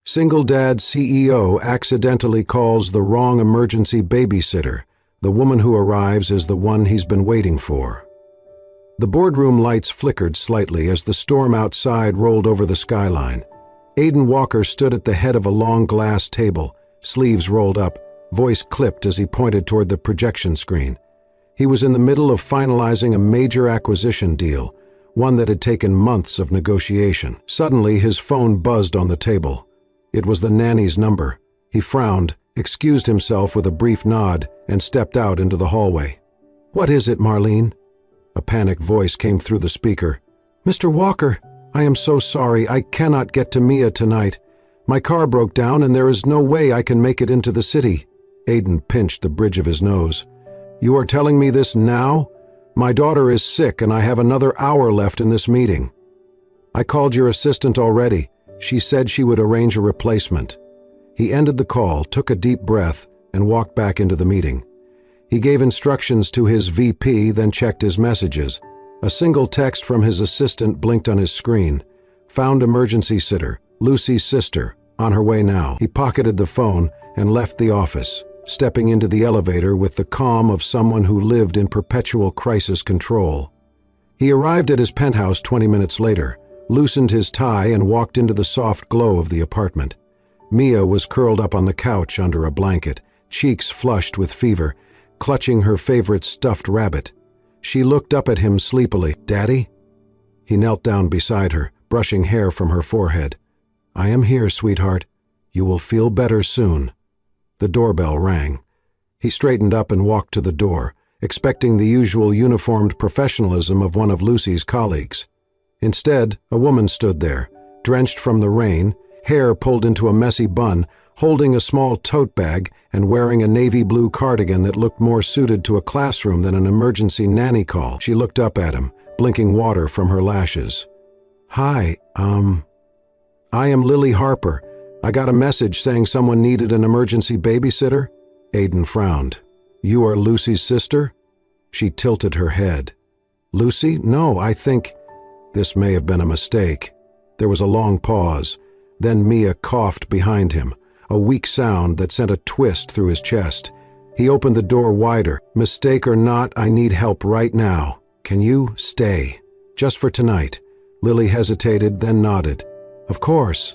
Single dad CEO accidentally calls the wrong emergency babysitter. The woman who arrives is the one he's been waiting for. The boardroom lights flickered slightly as the storm outside rolled over the skyline. Aidan Walker stood at the head of a long glass table, sleeves rolled up, voice clipped as he pointed toward the projection screen. He was in the middle of finalizing a major acquisition deal, one that had taken months of negotiation. Suddenly, his phone buzzed on the table. It was the nanny's number. He frowned, excused himself with a brief nod, and stepped out into the hallway. "What is it, Marlene?" A panicked voice came through the speaker. "Mr. Walker, I am so sorry. I cannot get to Mia tonight. My car broke down and there is no way I can make it into the city." Aidan pinched the bridge of his nose. "You are telling me this now? My daughter is sick and I have another hour left in this meeting." "I called your assistant already. She said she would arrange a replacement." He ended the call, took a deep breath, and walked back into the meeting. He gave instructions to his VP, then checked his messages. A single text from his assistant blinked on his screen. "Found emergency sitter, Lucy's sister, on her way now." He pocketed the phone and left the office, stepping into the elevator with the calm of someone who lived in perpetual crisis control. He arrived at his penthouse 20 minutes later, loosened his tie and walked into the soft glow of the apartment. Mia was curled up on the couch under a blanket, cheeks flushed with fever, clutching her favorite stuffed rabbit. She looked up at him sleepily. "Daddy?" He knelt down beside her, brushing hair from her forehead. "I am here, sweetheart. You will feel better soon." The doorbell rang. He straightened up and walked to the door, expecting the usual uniformed professionalism of one of Lucy's colleagues. Instead, a woman stood there, drenched from the rain, hair pulled into a messy bun, holding a small tote bag and wearing a navy blue cardigan that looked more suited to a classroom than an emergency nanny call. She looked up at him, blinking water from her lashes. "Hi, I am Lily Harper. I got a message saying someone needed an emergency babysitter." Aidan frowned. "You are Lucy's sister?" She tilted her head. "Lucy? No, I think—" This may have been a mistake. There was a long pause. Then Mia coughed behind him, a weak sound that sent a twist through his chest. He opened the door wider. "Mistake or not, I need help right now. Can you stay? Just for tonight?" Lily hesitated, then nodded. "Of course."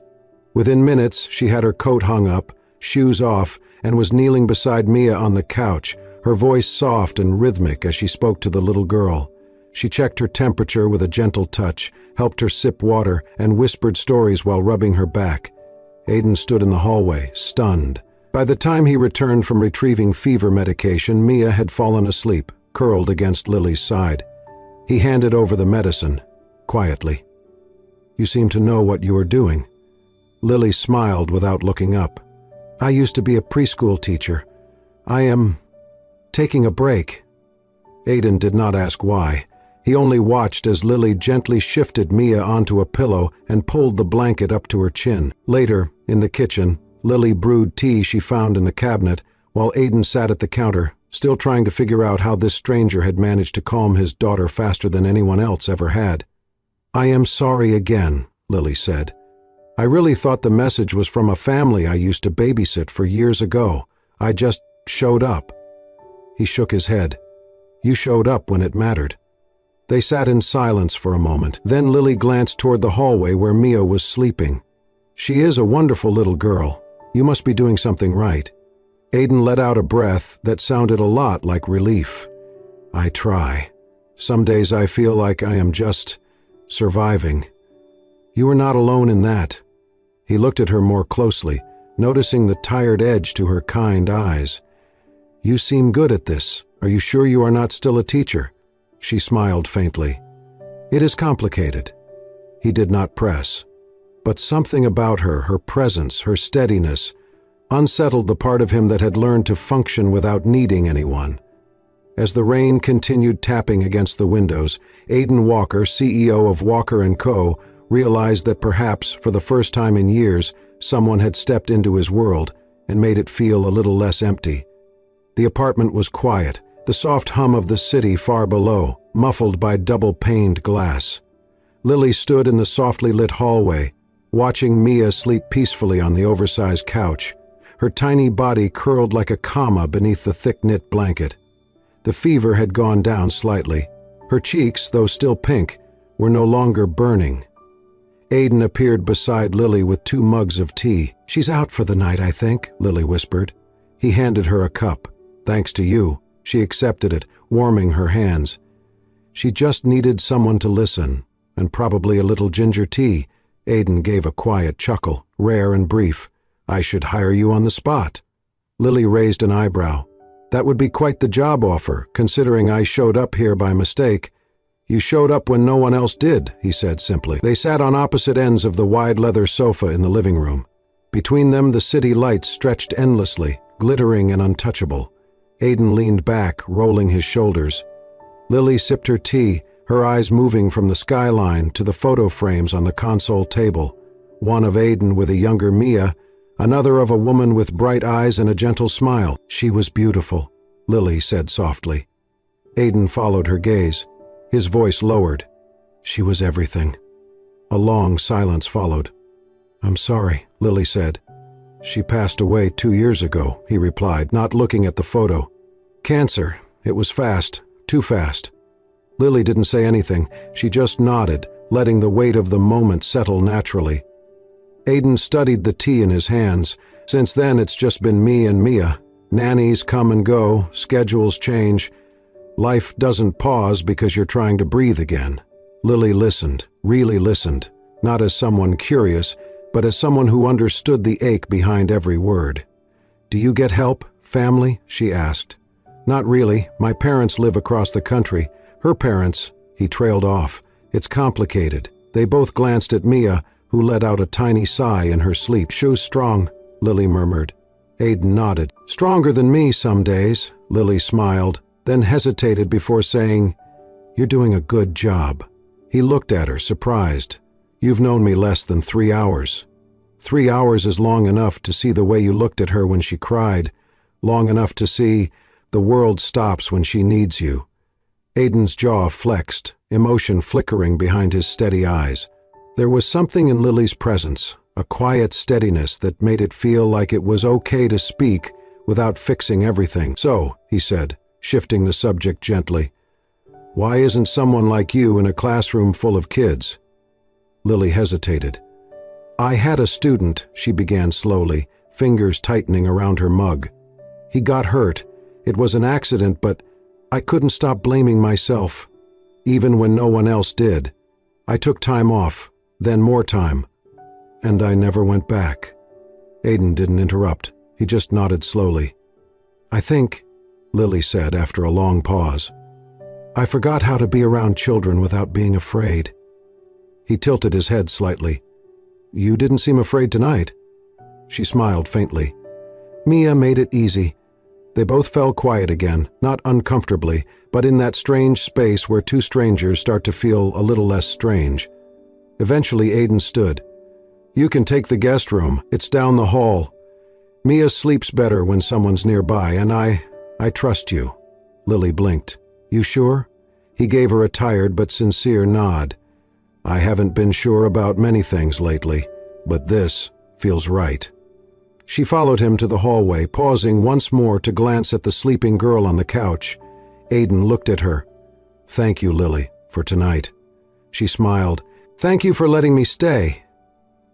Within minutes, she had her coat hung up, shoes off, and was kneeling beside Mia on the couch, her voice soft and rhythmic as she spoke to the little girl. She checked her temperature with a gentle touch, helped her sip water, and whispered stories while rubbing her back. Aidan stood in the hallway, stunned. By the time he returned from retrieving fever medication, Mia had fallen asleep, curled against Lily's side. He handed over the medicine, quietly. "You seem to know what you are doing." Lily smiled without looking up. "I used to be a preschool teacher. I am taking a break." Aidan did not ask why. He only watched as Lily gently shifted Mia onto a pillow and pulled the blanket up to her chin. Later, in the kitchen, Lily brewed tea she found in the cabinet, while Aidan sat at the counter, still trying to figure out how this stranger had managed to calm his daughter faster than anyone else ever had. "I am sorry again," Lily said. "I really thought the message was from a family I used to babysit for years ago. I just showed up." He shook his head. "You showed up when it mattered." They sat in silence for a moment. Then Lily glanced toward the hallway where Mia was sleeping. "She is a wonderful little girl. You must be doing something right." Aidan let out a breath that sounded a lot like relief. "I try. Some days I feel like I am just surviving." "You are not alone in that." He looked at her more closely, noticing the tired edge to her kind eyes. "You seem good at this. Are you sure you are not still a teacher?" She smiled faintly. "It is complicated." He did not press. But something about her, her presence, her steadiness, unsettled the part of him that had learned to function without needing anyone. As the rain continued tapping against the windows, Aidan Walker, CEO of Walker & Co., realized that perhaps, for the first time in years, someone had stepped into his world and made it feel a little less empty. The apartment was quiet, the soft hum of the city far below, muffled by double-paned glass. Lily stood in the softly lit hallway, watching Mia sleep peacefully on the oversized couch, her tiny body curled like a comma beneath the thick-knit blanket. The fever had gone down slightly. Her cheeks, though still pink, were no longer burning. Aiden appeared beside Lily with 2 mugs of tea. "She's out for the night, I think," Lily whispered. He handed her a cup. "Thanks to you." She accepted it, warming her hands. She just needed someone to listen, and probably a little ginger tea. Aiden gave a quiet chuckle, rare and brief. "I should hire you on the spot." Lily raised an eyebrow. "That would be quite the job offer, considering I showed up here by mistake." "You showed up when no one else did," he said simply. They sat on opposite ends of the wide leather sofa in the living room. Between them, the city lights stretched endlessly, glittering and untouchable. Aiden leaned back, rolling his shoulders. Lily sipped her tea, her eyes moving from the skyline to the photo frames on the console table, one of Aiden with a younger Mia, another of a woman with bright eyes and a gentle smile. "She was beautiful," Lily said softly. Aiden followed her gaze. His voice lowered. "She was everything." A long silence followed. "I'm sorry," Lily said. "She passed away 2 years ago," he replied, not looking at the photo. "Cancer. It was fast. Too fast." Lily didn't say anything. She just nodded, letting the weight of the moment settle naturally. Aiden studied the tea in his hands. "Since then, it's just been me and Mia. Nannies come and go, schedules change. Life doesn't pause because you're trying to breathe again." Lily listened, really listened, not as someone curious, but as someone who understood the ache behind every word. "Do you get help, family?" she asked. "Not really. My parents live across the country. Her parents—" He trailed off. "It's complicated." They both glanced at Mia, who let out a tiny sigh in her sleep. "Sho's strong," Lily murmured. Aiden nodded. "Stronger than me some days," Lily smiled, then hesitated before saying, "You're doing a good job." He looked at her, surprised. "You've known me less than 3 hours. 3 hours is long enough to see the way you looked at her when she cried, long enough to see the world stops when she needs you." Aiden's jaw flexed, emotion flickering behind his steady eyes. There was something in Lily's presence, a quiet steadiness that made it feel like it was okay to speak without fixing everything. "So," he said, shifting the subject gently, "why isn't someone like you in a classroom full of kids?" Lily hesitated. "I had a student," she began slowly, fingers tightening around her mug. "He got hurt. It was an accident, but I couldn't stop blaming myself, even when no one else did. I took time off, then more time, and I never went back." Aiden didn't interrupt. He just nodded slowly. "I think," Lily said after a long pause, "I forgot how to be around children without being afraid." He tilted his head slightly. "You didn't seem afraid tonight." She smiled faintly. Mia made it easy. They both fell quiet again, not uncomfortably, but in that strange space where 2 strangers start to feel a little less strange. Eventually Aiden stood. "You can take the guest room. It's down the hall. Mia sleeps better when someone's nearby, and I trust you." Lily blinked. "You sure?" He gave her a tired but sincere nod. "I haven't been sure about many things lately, but this feels right." She followed him to the hallway, pausing once more to glance at the sleeping girl on the couch. Aiden looked at her. "Thank you, Lily, for tonight." She smiled. "Thank you for letting me stay."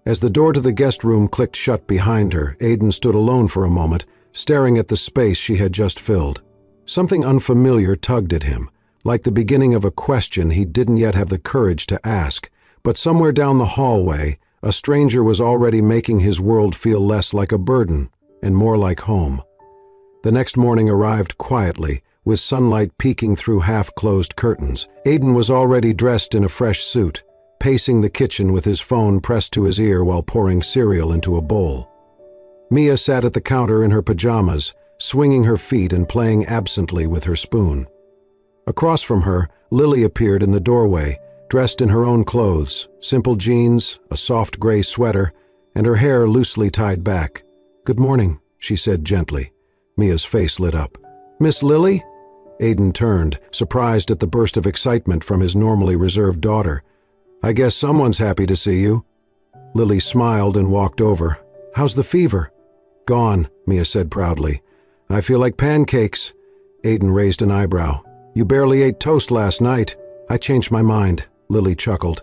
As the door to the guest room clicked shut behind her, Aiden stood alone for a moment, staring at the space she had just filled. Something unfamiliar tugged at him, like the beginning of a question he didn't yet have the courage to ask. But somewhere down the hallway, a stranger was already making his world feel less like a burden and more like home. The next morning arrived quietly, with sunlight peeking through half-closed curtains. Aiden was already dressed in a fresh suit, pacing the kitchen with his phone pressed to his ear while pouring cereal into a bowl. Mia sat at the counter in her pajamas, swinging her feet and playing absently with her spoon. Across from her, Lily appeared in the doorway, dressed in her own clothes, simple jeans, a soft gray sweater, and her hair loosely tied back. "Good morning," she said gently. Mia's face lit up. "Miss Lily?" Aiden turned, surprised at the burst of excitement from his normally reserved daughter. "I guess someone's happy to see you." Lily smiled and walked over. "How's the fever?" "Gone," Mia said proudly. "I feel like pancakes." Aiden raised an eyebrow. "You barely ate toast last night." "I changed my mind," Lily chuckled.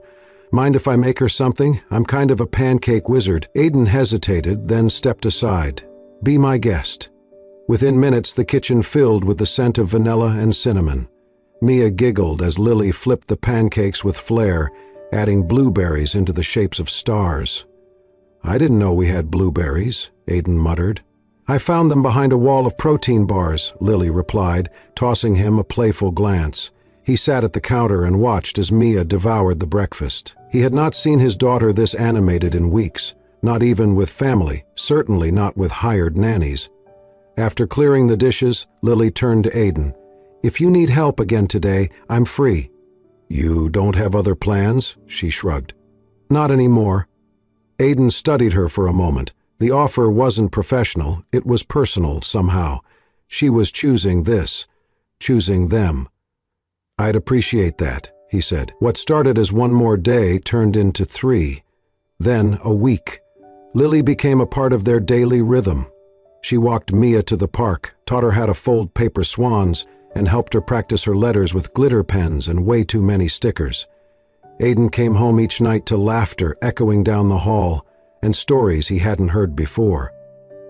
"Mind if I make her something? I'm kind of a pancake wizard." Aiden hesitated, then stepped aside. "Be my guest." Within minutes, the kitchen filled with the scent of vanilla and cinnamon. Mia giggled as Lily flipped the pancakes with flair, adding blueberries into the shapes of stars. "I didn't know we had blueberries," Aiden muttered. "I found them behind a wall of protein bars," Lily replied, tossing him a playful glance. He sat at the counter and watched as Mia devoured the breakfast. He had not seen his daughter this animated in weeks, not even with family, certainly not with hired nannies. After clearing the dishes, Lily turned to Aiden. "If you need help again today, I'm free." "You don't have other plans?" she shrugged. "Not anymore." Aiden studied her for a moment. The offer wasn't professional, it was personal somehow. She was choosing this, choosing them. "I'd appreciate that," he said. What started as one more day turned into 3, then a week. Lily became a part of their daily rhythm. She walked Mia to the park, taught her how to fold paper swans, and helped her practice her letters with glitter pens and way too many stickers. Aiden came home each night to laughter echoing down the hall, and stories he hadn't heard before.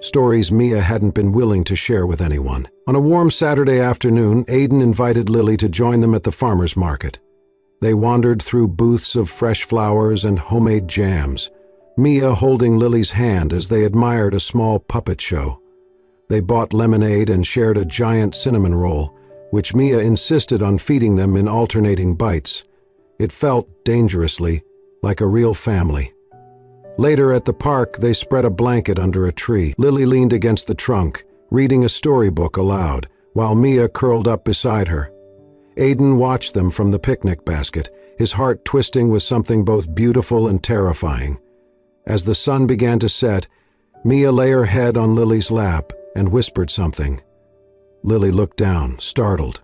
Stories Mia hadn't been willing to share with anyone. On a warm Saturday afternoon, Aiden invited Lily to join them at the farmer's market. They wandered through booths of fresh flowers and homemade jams, Mia holding Lily's hand as they admired a small puppet show. They bought lemonade and shared a giant cinnamon roll, which Mia insisted on feeding them in alternating bites. It felt, dangerously, like a real family. Later at the park, they spread a blanket under a tree. Lily leaned against the trunk, reading a storybook aloud, while Mia curled up beside her. Aiden watched them from the picnic basket, his heart twisting with something both beautiful and terrifying. As the sun began to set, Mia lay her head on Lily's lap and whispered something. Lily looked down, startled.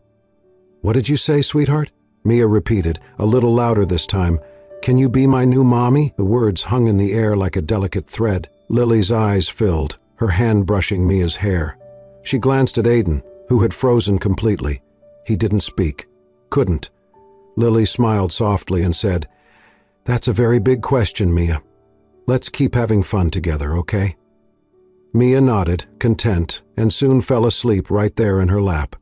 "What did you say, sweetheart?" Mia repeated, a little louder this time. "Can you be my new mommy?" The words hung in the air like a delicate thread. Lily's eyes filled, her hand brushing Mia's hair. She glanced at Aiden, who had frozen completely. He didn't speak. Couldn't. Lily smiled softly and said, "That's a very big question, Mia. Let's keep having fun together, okay?" Mia nodded, content, and soon fell asleep right there in her lap.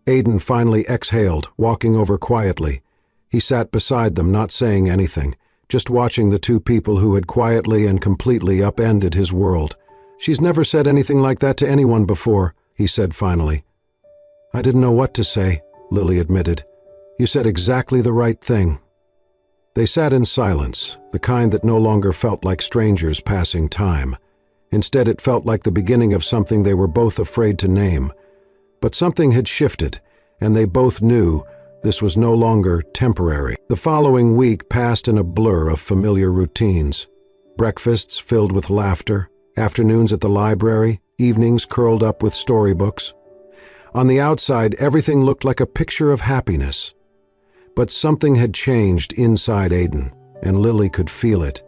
Aiden finally exhaled, walking over quietly. He sat beside them, not saying anything, just watching the two people who had quietly and completely upended his world. "She's never said anything like that to anyone before," he said finally. "I didn't know what to say," Lily admitted. "You said exactly the right thing." They sat in silence, the kind that no longer felt like strangers passing time. Instead, it felt like the beginning of something they were both afraid to name. But something had shifted, and they both knew this was no longer temporary. The following week passed in a blur of familiar routines. Breakfasts filled with laughter, afternoons at the library, evenings curled up with storybooks. On the outside, everything looked like a picture of happiness. But something had changed inside Aiden, and Lily could feel it.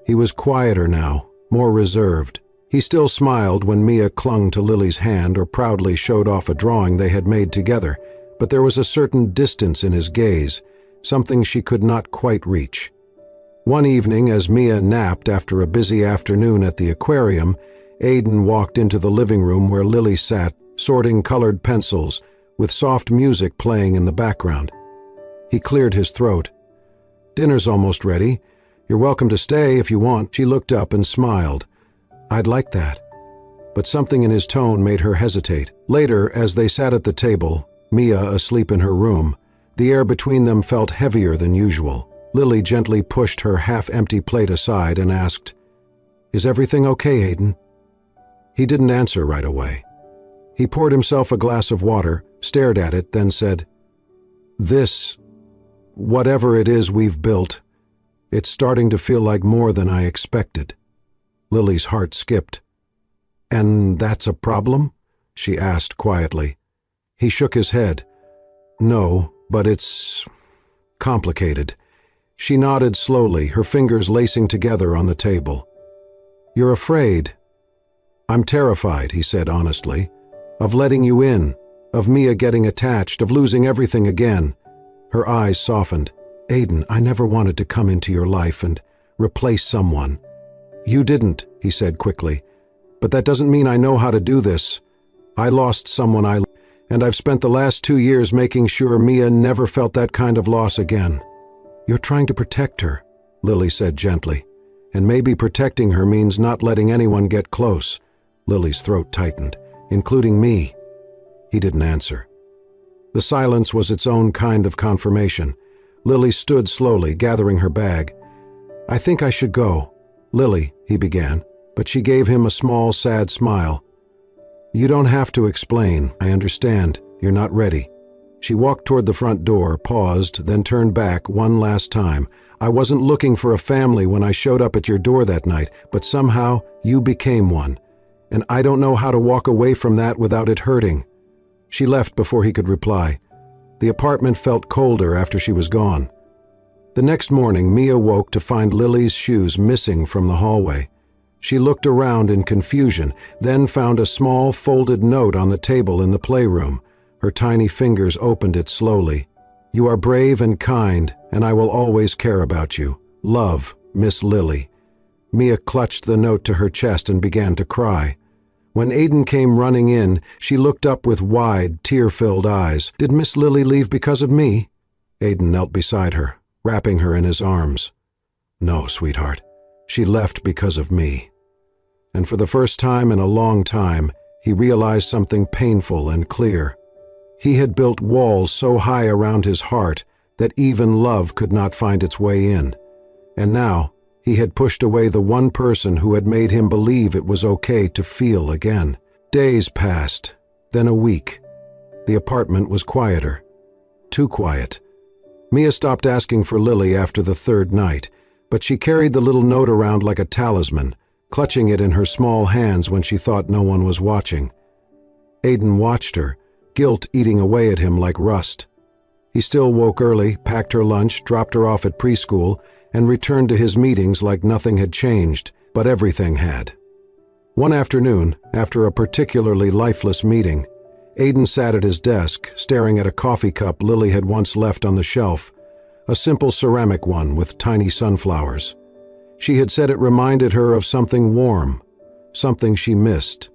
He was quieter now, more reserved. He still smiled when Mia clung to Lily's hand or proudly showed off a drawing they had made together, but there was a certain distance in his gaze, something she could not quite reach. One evening, as Mia napped after a busy afternoon at the aquarium, Aiden walked into the living room where Lily sat, sorting colored pencils, with soft music playing in the background. He cleared his throat. "Dinner's almost ready. You're welcome to stay if you want." She looked up and smiled. "I'd like that." But something in his tone made her hesitate. Later, as they sat at the table, Mia asleep in her room, the air between them felt heavier than usual. Lily gently pushed her half-empty plate aside and asked, "Is everything okay, Aiden?" He didn't answer right away. He poured himself a glass of water, stared at it, then said, "This, whatever it is we've built, it's starting to feel like more than I expected." Lily's heart skipped. "And that's a problem?" she asked quietly. He shook his head. "No, but it's complicated. She nodded slowly, her fingers lacing together on the table. "You're afraid." "I'm terrified," he said honestly, "of letting you in, of Mia getting attached, of losing everything again." Her eyes softened. "Aiden, I never wanted to come into your life and replace someone." "You didn't," he said quickly, "but that doesn't mean I know how to do this. I lost someone and I've spent the last 2 years making sure Mia never felt that kind of loss again." "You're trying to protect her," Lily said gently, "and maybe protecting her means not letting anyone get close." Lily's throat tightened. "Including me." He didn't answer. The silence was its own kind of confirmation. Lily stood slowly, gathering her bag. "I think I should go." "Lily," he began, but she gave him a small, sad smile. "You don't have to explain. I understand. You're not ready." She walked toward the front door, paused, then turned back one last time. "I wasn't looking for a family when I showed up at your door that night, but somehow you became one. And I don't know how to walk away from that without it hurting." She left before he could reply. The apartment felt colder after she was gone. The next morning, Mia woke to find Lily's shoes missing from the hallway. She looked around in confusion, then found a small folded note on the table in the playroom. Her tiny fingers opened it slowly. "You are brave and kind, and I will always care about you. Love, Miss Lily." Mia clutched the note to her chest and began to cry. When Aiden came running in, she looked up with wide, tear-filled eyes. "Did Miss Lily leave because of me?" Aiden knelt beside her, wrapping her in his arms. "No, sweetheart. She left because of me." And for the first time in a long time, he realized something painful and clear. He had built walls so high around his heart that even love could not find its way in. And now, he had pushed away the one person who had made him believe it was okay to feel again. Days passed, then a week. The apartment was quieter. Too quiet. Mia stopped asking for Lily after the third night, but she carried the little note around like a talisman, clutching it in her small hands when she thought no one was watching. Aiden watched her, guilt eating away at him like rust. He still woke early, packed her lunch, dropped her off at preschool, and returned to his meetings like nothing had changed, but everything had. One afternoon, after a particularly lifeless meeting, Aiden sat at his desk, staring at a coffee cup Lily had once left on the shelf, a simple ceramic one with tiny sunflowers. She had said it reminded her of something warm, something she missed.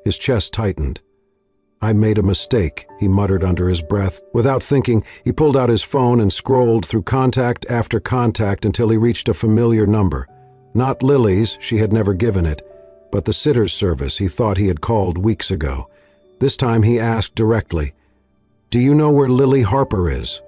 His chest tightened. "I made a mistake," he muttered under his breath. Without thinking, he pulled out his phone and scrolled through contact after contact until he reached a familiar number. Not Lily's, she had never given it, but the sitter's service he thought he had called weeks ago. This time he asked directly, "Do you know where Lily Harper is?"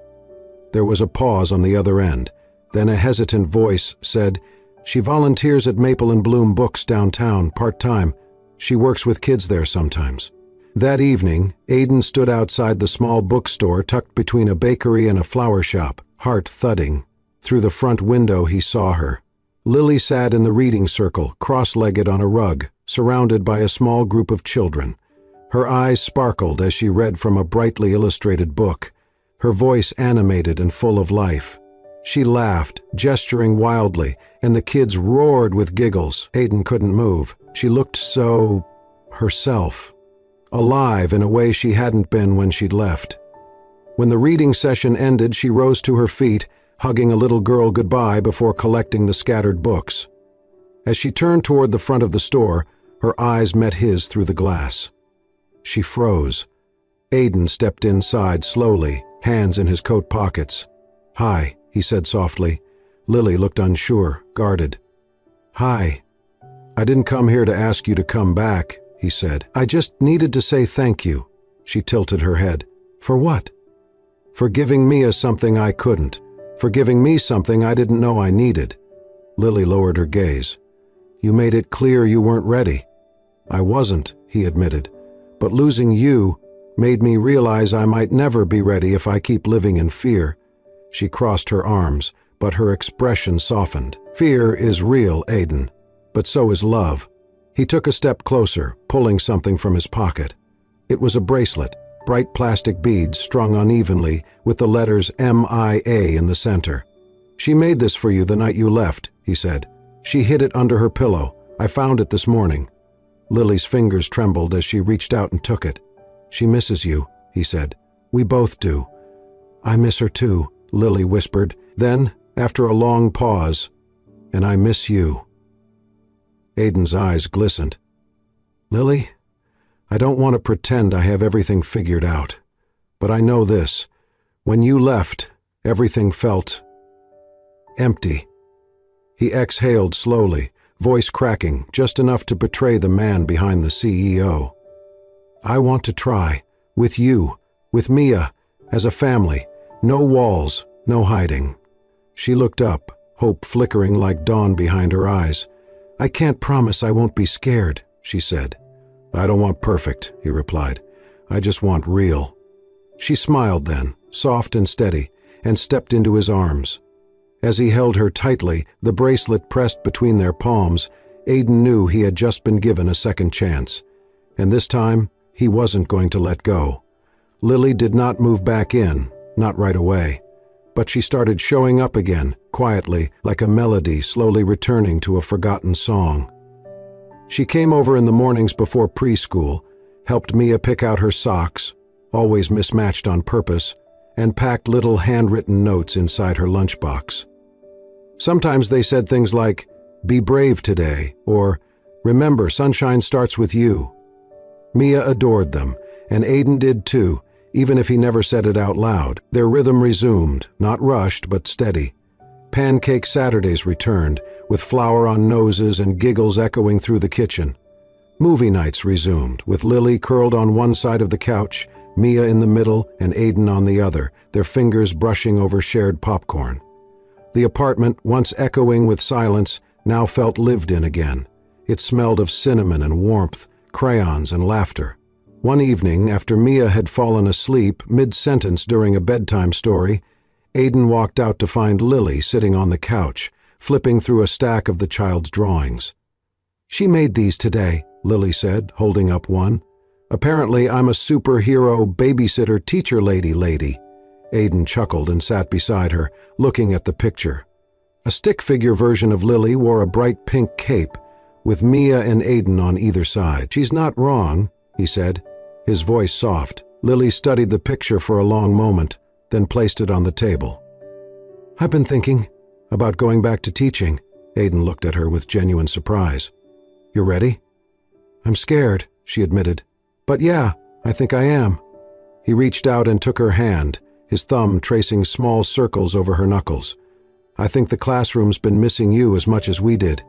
There was a pause on the other end. Then a hesitant voice said, "She volunteers at Maple and Bloom Books downtown, part-time. She works with kids there sometimes." That evening, Aiden stood outside the small bookstore tucked between a bakery and a flower shop, heart thudding. Through the front window he saw her. Lily sat in the reading circle, cross-legged on a rug, surrounded by a small group of children. Her eyes sparkled as she read from a brightly illustrated book, her voice animated and full of life. She laughed, gesturing wildly, and the kids roared with giggles. Aiden couldn't move. She looked so herself. Alive in a way she hadn't been when she'd left. When the reading session ended, she rose to her feet, hugging a little girl goodbye before collecting the scattered books. As she turned toward the front of the store, her eyes met his through the glass. She froze. Aiden stepped inside slowly, hands in his coat pockets. "Hi," he said softly. Lily looked unsure, guarded. "Hi. I didn't come here to ask you to come back," he said. "I just needed to say thank you." She tilted her head. "For what?" "For giving Mia something I couldn't. For giving me something I didn't know I needed." Lily lowered her gaze. "You made it clear you weren't ready." "I wasn't," he admitted. "But losing you made me realize I might never be ready if I keep living in fear." She crossed her arms, but her expression softened. "Fear is real, Aiden, but so is love." He took a step closer, pulling something from his pocket. It was a bracelet, bright plastic beads strung unevenly with the letters MIA in the center. "She made this for you the night you left," he said. "She hid it under her pillow. I found it this morning." Lily's fingers trembled as she reached out and took it. "She misses you," he said. "We both do." "I miss her too," Lily whispered. Then, after a long pause, "And I miss you." Aiden's eyes glistened. "Lily, I don't want to pretend I have everything figured out, but I know this. When you left, everything felt empty." He exhaled slowly, voice cracking, just enough to betray the man behind the CEO. "I want to try, with you, with Mia, as a family. No walls, no hiding." She looked up, hope flickering like dawn behind her eyes. "I can't promise I won't be scared," she said. "I don't want perfect," he replied. "I just want real." She smiled then, soft and steady, and stepped into his arms. As he held her tightly, the bracelet pressed between their palms, Aiden knew he had just been given a second chance. And this time, he wasn't going to let go. Lily did not move back in, not right away. But she started showing up again, quietly, like a melody slowly returning to a forgotten song. She came over in the mornings before preschool, helped Mia pick out her socks, always mismatched on purpose, and packed little handwritten notes inside her lunchbox. Sometimes they said things like, "Be brave today," or "Remember, sunshine starts with you." Mia adored them, and Aiden did too, even if he never said it out loud. Their rhythm resumed, not rushed but steady. Pancake Saturdays returned, with flour on noses and giggles echoing through the kitchen. Movie nights resumed, with Lily curled on one side of the couch, Mia in the middle, and Aiden on the other, their fingers brushing over shared popcorn. The apartment, once echoing with silence, now felt lived in again. It smelled of cinnamon and warmth, crayons and laughter. One evening, after Mia had fallen asleep mid-sentence during a bedtime story, Aiden walked out to find Lily sitting on the couch, flipping through a stack of the child's drawings. "She made these today," Lily said, holding up one. "Apparently I'm a superhero babysitter teacher lady." Aiden chuckled and sat beside her, looking at the picture. A stick figure version of Lily wore a bright pink cape, with Mia and Aiden on either side. "She's not wrong," he said, his voice soft. Lily studied the picture for a long moment, then placed it on the table. "I've been thinking about going back to teaching." Aiden looked at her with genuine surprise. "You're ready?" "I'm scared," she admitted. "But yeah, I think I am." He reached out and took her hand, his thumb tracing small circles over her knuckles. "I think the classroom's been missing you as much as we did."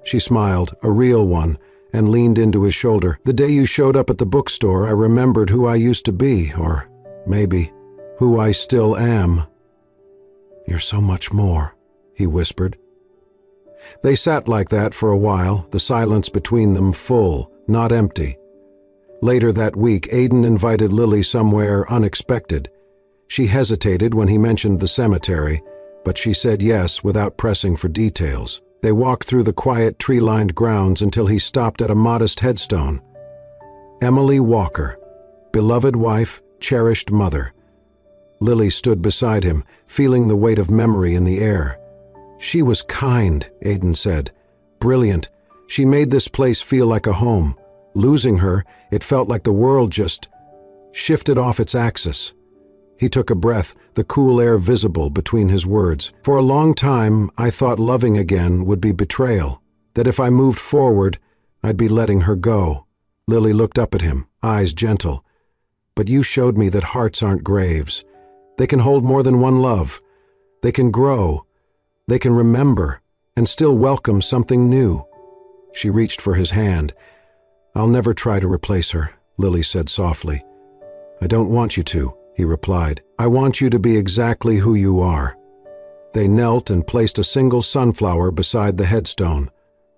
She smiled, a real one, and leaned into his shoulder. "The day you showed up at the bookstore, I remembered who I used to be, or maybe who I still am." "You're so much more," he whispered. They sat like that for a while, the silence between them full, not empty. Later that week, Aiden invited Lily somewhere unexpected. She hesitated when he mentioned the cemetery, but she said yes without pressing for details. They walked through the quiet tree-lined grounds until he stopped at a modest headstone. Emily Walker, beloved wife, cherished mother. Lily stood beside him, feeling the weight of memory in the air. "She was kind," Aiden said. "Brilliant. She made this place feel like a home. Losing her, it felt like the world just shifted off its axis." He took a breath, the cool air visible between his words. "For a long time, I thought loving again would be betrayal, that if I moved forward, I'd be letting her go." Lily looked up at him, eyes gentle. "But you showed me that hearts aren't graves. They can hold more than one love. They can grow. They can remember, and still welcome something new." She reached for his hand. "I'll never try to replace her," Lily said softly. "I don't want you to," he replied. "I want you to be exactly who you are." They knelt and placed a single sunflower beside the headstone,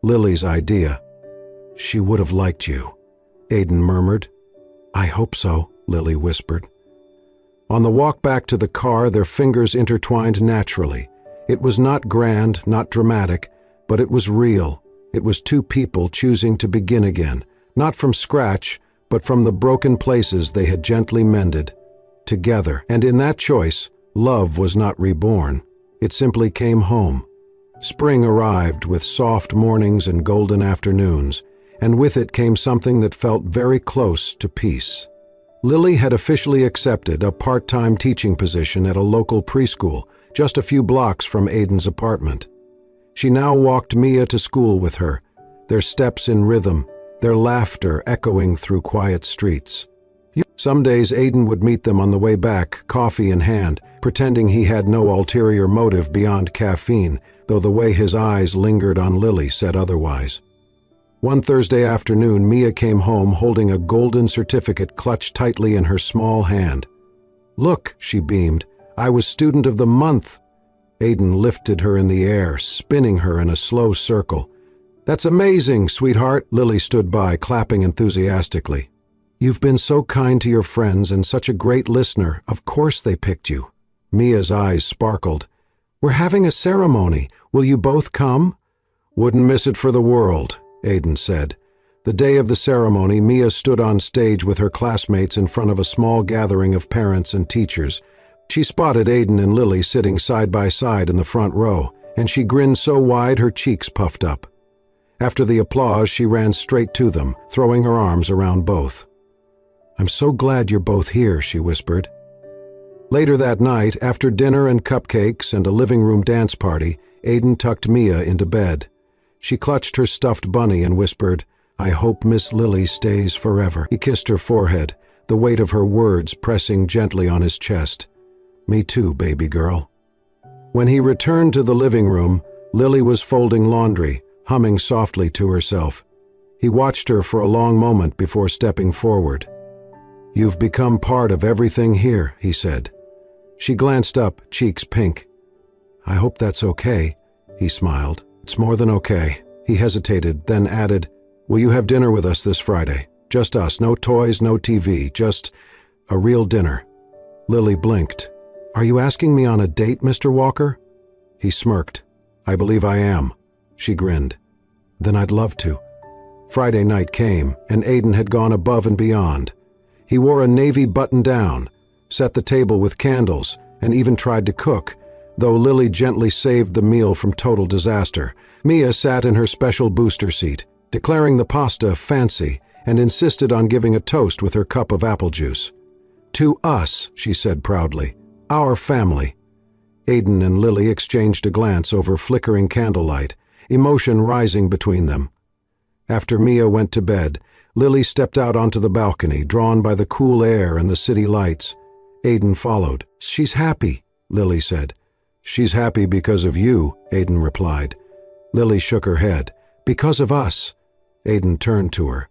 Lily's idea. "She would have liked you," Aiden murmured. "I hope so," Lily whispered. On the walk back to the car, their fingers intertwined naturally. It was not grand, not dramatic, but it was real. It was two people choosing to begin again, not from scratch, but from the broken places they had gently mended. Together, and in that choice, love was not reborn. It simply came home. Spring arrived with soft mornings and golden afternoons, and with it came something that felt very close to peace. Lily had officially accepted a part-time teaching position at a local preschool, just a few blocks from Aiden's apartment. She now walked Mia to school with her, their steps in rhythm, their laughter echoing through quiet streets. Some days Aiden would meet them on the way back, coffee in hand, pretending he had no ulterior motive beyond caffeine, though the way his eyes lingered on Lily said otherwise. One Thursday afternoon, Mia came home holding a golden certificate clutched tightly in her small hand. "Look," she beamed, "I was Student of the Month." Aiden lifted her in the air, spinning her in a slow circle. "That's amazing, sweetheart," Lily stood by, clapping enthusiastically. "You've been so kind to your friends and such a great listener, of course they picked you." Mia's eyes sparkled. "We're having a ceremony. Will you both come?" "Wouldn't miss it for the world," Aiden said. The day of the ceremony, Mia stood on stage with her classmates in front of a small gathering of parents and teachers. She spotted Aiden and Lily sitting side by side in the front row, and she grinned so wide her cheeks puffed up. After the applause, she ran straight to them, throwing her arms around both. "I'm so glad you're both here," she whispered. Later that night, after dinner and cupcakes and a living room dance party, Aiden tucked Mia into bed. She clutched her stuffed bunny and whispered, "I hope Miss Lily stays forever." He kissed her forehead, the weight of her words pressing gently on his chest. "Me too, baby girl." When he returned to the living room, Lily was folding laundry, humming softly to herself. He watched her for a long moment before stepping forward. "You've become part of everything here," he said. She glanced up, cheeks pink. "I hope that's okay," he smiled. "It's more than okay." He hesitated, then added, "Will you have dinner with us this Friday? Just us, no toys, no TV, just a real dinner." Lily blinked. "Are you asking me on a date, Mr. Walker?" He smirked. "I believe I am." She grinned. "Then I'd love to." Friday night came, and Aiden had gone above and beyond. He wore a navy button-down, set the table with candles, and even tried to cook, though Lily gently saved the meal from total disaster. Mia sat in her special booster seat, declaring the pasta fancy, and insisted on giving a toast with her cup of apple juice. "To us," she said proudly. "Our family." Aiden and Lily exchanged a glance over flickering candlelight, emotion rising between them. After Mia went to bed, Lily stepped out onto the balcony, drawn by the cool air and the city lights. Aiden followed. "She's happy," Lily said. "She's happy because of you," Aiden replied. Lily shook her head. "Because of us." Aiden turned to her.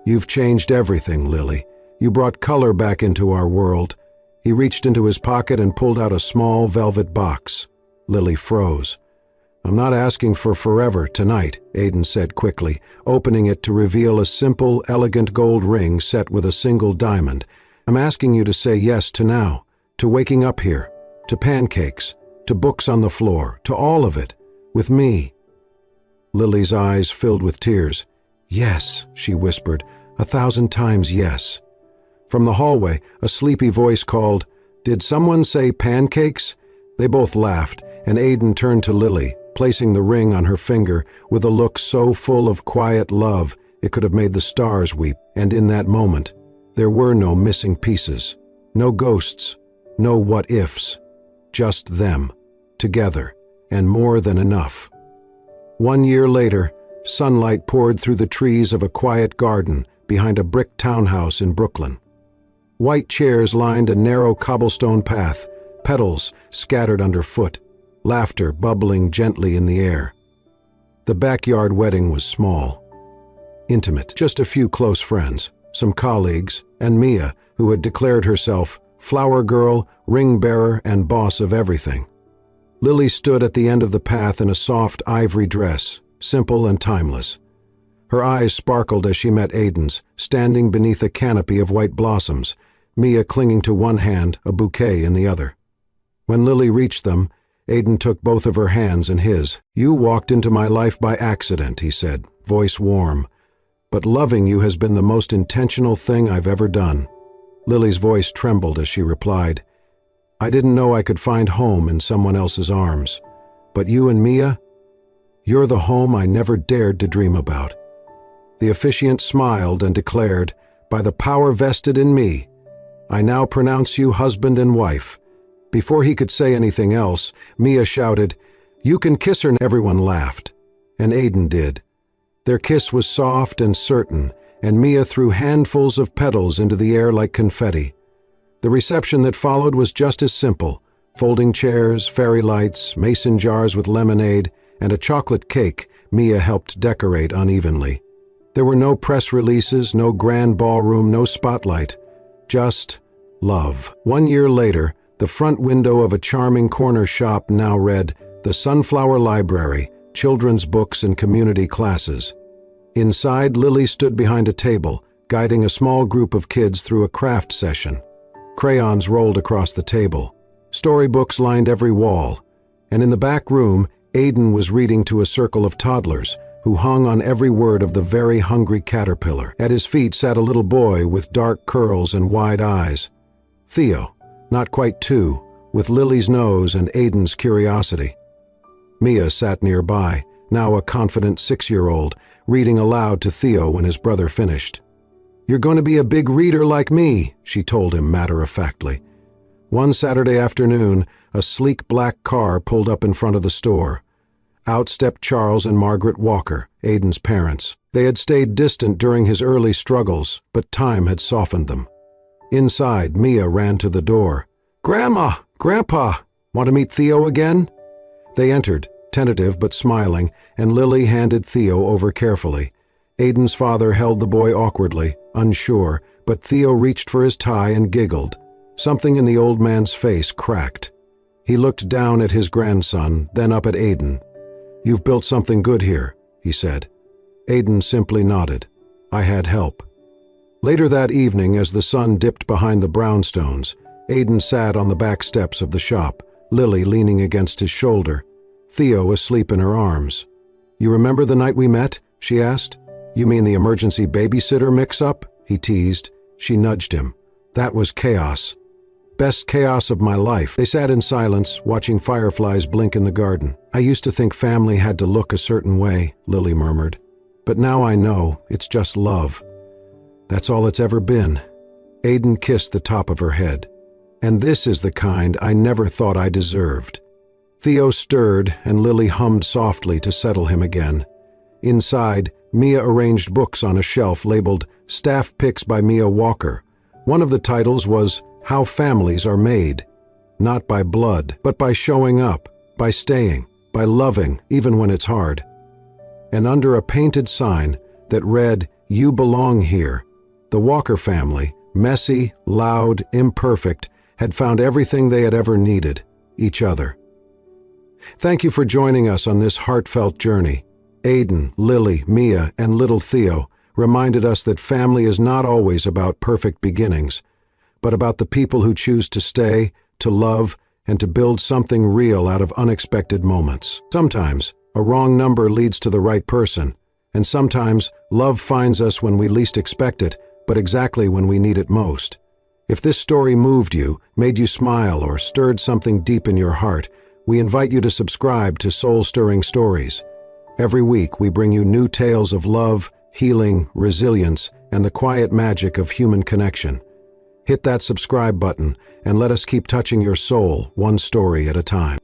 "You've changed everything, Lily. You brought color back into our world." He reached into his pocket and pulled out a small velvet box. Lily froze. "I'm not asking for forever tonight," Aiden said quickly, opening it to reveal a simple, elegant gold ring set with a single diamond. "I'm asking you to say yes to now, to waking up here, to pancakes, to books on the floor, to all of it, with me." Lily's eyes filled with tears. "Yes," she whispered, "1,000 times yes." From the hallway, a sleepy voice called, "Did someone say pancakes?" They both laughed, and Aiden turned to Lily, placing the ring on her finger with a look so full of quiet love it could have made the stars weep. And in that moment, there were no missing pieces, no ghosts, no what-ifs, just them, together, and more than enough. 1 year later, sunlight poured through the trees of a quiet garden behind a brick townhouse in Brooklyn. White chairs lined a narrow cobblestone path, petals scattered underfoot, laughter bubbling gently in the air. The backyard wedding was small, intimate, just a few close friends, some colleagues, and Mia, who had declared herself flower girl, ring bearer, and boss of everything. Lily stood at the end of the path in a soft ivory dress, simple and timeless. Her eyes sparkled as she met Aiden's, standing beneath a canopy of white blossoms, Mia clinging to one hand, a bouquet in the other. When Lily reached them, Aiden took both of her hands in his. "You walked into my life by accident," he said, voice warm. "But loving you has been the most intentional thing I've ever done." Lily's voice trembled as she replied, I didn't know I could find home in someone else's arms. But you and Mia, you're the home I never dared to dream about." The officiant smiled and declared, "By the power vested in me, I now pronounce you husband and wife." Before he could say anything else, Mia shouted, "You can kiss her." Everyone laughed, and Aiden did. Their kiss was soft and certain, and Mia threw handfuls of petals into the air like confetti. The reception that followed was just as simple: folding chairs, fairy lights, mason jars with lemonade, and a chocolate cake Mia helped decorate unevenly. There were no press releases, no grand ballroom, no spotlight. Just love. 1 year later, the front window of a charming corner shop now read, "The Sunflower Library, Children's Books and Community Classes." Inside, Lily stood behind a table, guiding a small group of kids through a craft session. Crayons rolled across the table. Storybooks lined every wall. And in the back room, Aiden was reading to a circle of toddlers who hung on every word of The Very Hungry Caterpillar. At his feet sat a little boy with dark curls and wide eyes. Theo, not quite 2, with Lily's nose and Aiden's curiosity. Mia sat nearby, now a confident 6-year-old, reading aloud to Theo when his brother finished. "You're going to be a big reader like me," she told him matter-of-factly. One Saturday afternoon, a sleek black car pulled up in front of the store. Out stepped Charles and Margaret Walker, Aiden's parents. They had stayed distant during his early struggles, but time had softened them. Inside, Mia ran to the door. "Grandma! Grandpa! Want to meet Theo again?" They entered, tentative but smiling, and Lily handed Theo over carefully. Aiden's father held the boy awkwardly, unsure, but Theo reached for his tie and giggled. Something in the old man's face cracked. He looked down at his grandson, then up at Aiden. "You've built something good here," he said. Aiden simply nodded. "I had help." Later that evening, as the sun dipped behind the brownstones, Aiden sat on the back steps of the shop, Lily leaning against his shoulder, Theo asleep in her arms. "You remember the night we met?" she asked. "You mean the emergency babysitter mix-up?" he teased. She nudged him. "That was chaos. Best chaos of my life." They sat in silence, watching fireflies blink in the garden. "I used to think family had to look a certain way," Lily murmured. "But now I know it's just love. That's all it's ever been." Aiden kissed the top of her head. "And this is the kind I never thought I deserved." Theo stirred, and Lily hummed softly to settle him again. Inside, Mia arranged books on a shelf labeled Staff Picks by Mia Walker. One of the titles was How Families Are Made. Not by blood, but by showing up, by staying, by loving, even when it's hard. And under a painted sign that read, "You Belong Here," the Walker family, messy, loud, imperfect, had found everything they had ever needed: each other. Thank you for joining us on this heartfelt journey. Aiden, Lily, Mia, and little Theo reminded us that family is not always about perfect beginnings, but about the people who choose to stay, to love, and to build something real out of unexpected moments. Sometimes, a wrong number leads to the right person, and sometimes love finds us when we least expect it, but exactly when we need it most. If this story moved you, made you smile, or stirred something deep in your heart, we invite you to subscribe to Soul-Stirring Stories. Every week, we bring you new tales of love, healing, resilience, and the quiet magic of human connection. Hit that subscribe button and let us keep touching your soul, one story at a time.